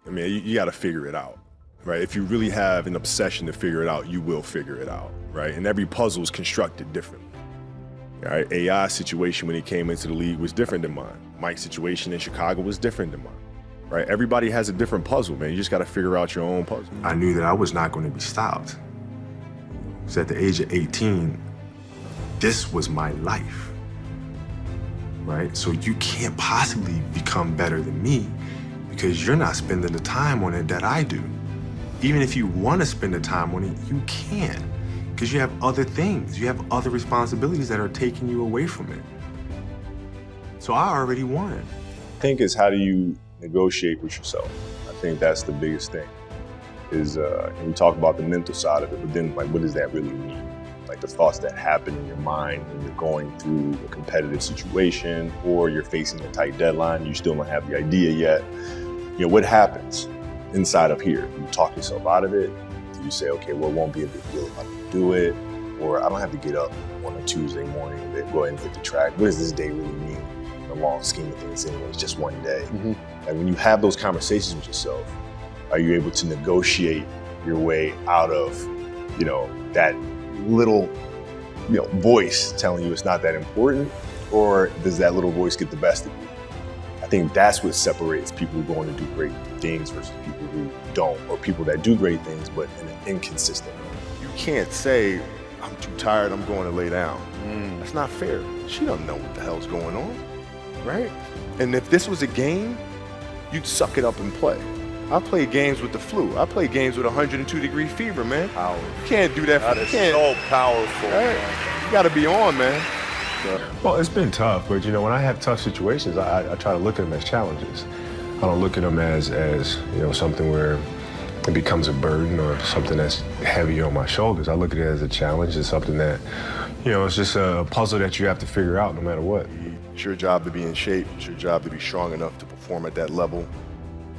I mean, you got to figure it out, right? If you really have an obsession to figure it out, you will figure it out, right? And every puzzle is constructed differently. All right, AI's situation when he came into the league was different than mine. Mike's situation in Chicago was different than mine, right? Everybody has a different puzzle, man. You just got to figure out your own puzzle. I knew that I was not going to be stopped. So at the age of 18, this was my life, right? So you can't possibly become better than me because you're not spending the time on it that I do. Even if you want to spend the time on it, you can't. Because you have other things, you have other responsibilities that are taking you away from it. So I already won. I think it's how do you negotiate with yourself? I think that's the biggest thing. Is and we talk about the mental side of it, but then like, what does that really mean? Like the thoughts that happen in your mind when you're going through a competitive situation or you're facing a tight deadline, you still don't have the idea yet. You know, what happens inside of here? You talk yourself out of it. You say, okay, well, it won't be a big deal if I can do it, or I don't have to get up on a Tuesday morning and go ahead and hit the track. What does this day really mean in the long scheme of things anyway? It's just one day. Mm-hmm. And when you have those conversations with yourself, are you able to negotiate your way out of, you know, that little, you know, voice telling you it's not that important, or does that little voice get the best of you? I think that's what separates people who go on to do great things versus people who don't, or people that do great things but in an inconsistent way. You can't say, I'm too tired, I'm going to lay down. That's not fair. She doesn't know what the hell's going on, right? And if this was a game, you'd suck it up and play. I play games with the flu. I play games with 102-degree fever, man. Powerful. You can't do that. That is so powerful. Right? You gotta be on, man. Well, it's been tough, but you know, when I have tough situations, I try to look at them as challenges. I don't look at them as you know, something where it becomes a burden or something that's heavy on my shoulders. I look at it as a challenge. It's something that, you know, it's just a puzzle that you have to figure out no matter what. It's your job to be in shape. It's your job to be strong enough to perform at that level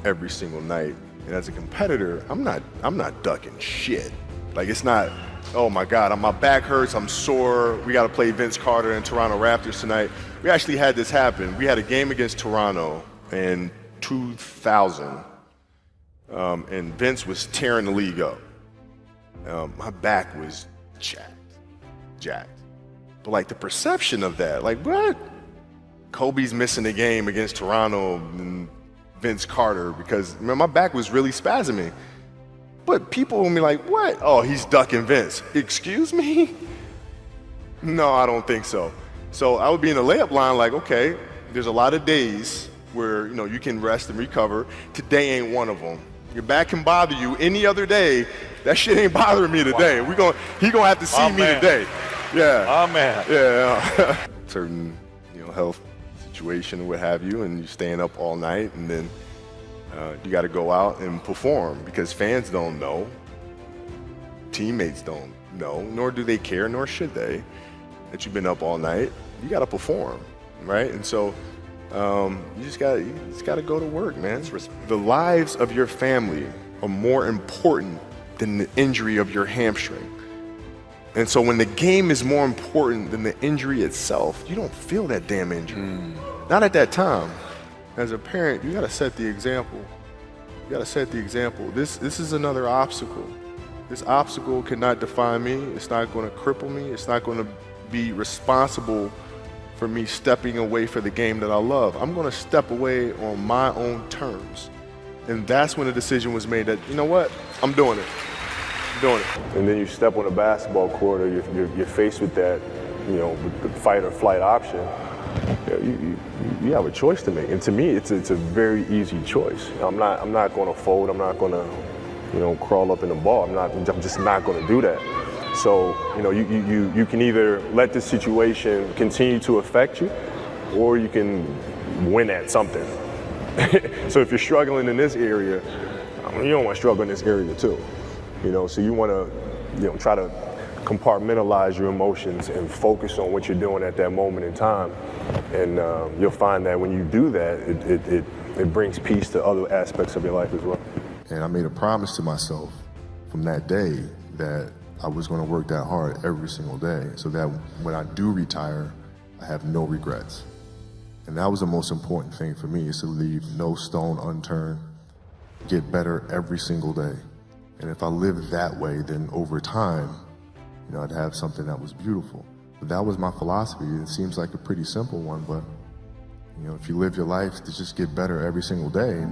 every single night. And as a competitor, I'm not ducking shit. Like, it's not, oh my God, my back hurts, I'm sore, we gotta play Vince Carter and Toronto Raptors tonight. We actually had this happen. We had a game against Toronto in 2000, and Vince was tearing the league up. My back was jacked. But like the perception of that, like what? Kobe's missing the game against Toronto and Vince Carter because my back was really spasming. But people will be like, what? Oh, he's ducking Vince. Excuse me? No, I don't think so. So I would be in the layup line like, okay, there's a lot of days where, you know, you can rest and recover. Today ain't one of them. Your back can bother you any other day. That shit ain't bothering me today. Wow. He gonna have to see me today. Yeah. Oh, man. Yeah. Certain, you know, health situation or what have you, and you're staying up all night, and then you got to go out and perform because fans don't know, teammates don't know, nor do they care, nor should they, that you've been up all night. You got to perform, right? And so you just got to go to work, man. The lives of your family are more important than the injury of your hamstring. And so when the game is more important than the injury itself, you don't feel that damn injury. Not at that time. As a parent, you gotta set the example. You gotta set the example. This is another obstacle. This obstacle cannot define me. It's not gonna cripple me. It's not gonna be responsible for me stepping away for the game that I love. I'm gonna step away on my own terms. And that's when the decision was made that, you know what, I'm doing it. Doing it. And then you step on a basketball court, or you're faced with that, you know, with the fight or flight option. You have a choice to make, and to me, it's a very easy choice. I'm not going to fold. I'm not going to, you know, crawl up in the ball. I'm just not going to do that. So, you know, you can either let the situation continue to affect you, or you can win at something. So if you're struggling in this area, you don't want to struggle in this area too. You know, so you want to, you know, try to compartmentalize your emotions and focus on what you're doing at that moment in time. And you'll find that when you do that, it brings peace to other aspects of your life as well. And I made a promise to myself from that day that I was going to work that hard every single day so that when I do retire, I have no regrets. And that was the most important thing for me, is to leave no stone unturned. get better every single day. And if I lived that way, then over time, I'd have something that was beautiful. But that was my philosophy. It seems like a pretty simple one, but if you live your life to just get better every single day,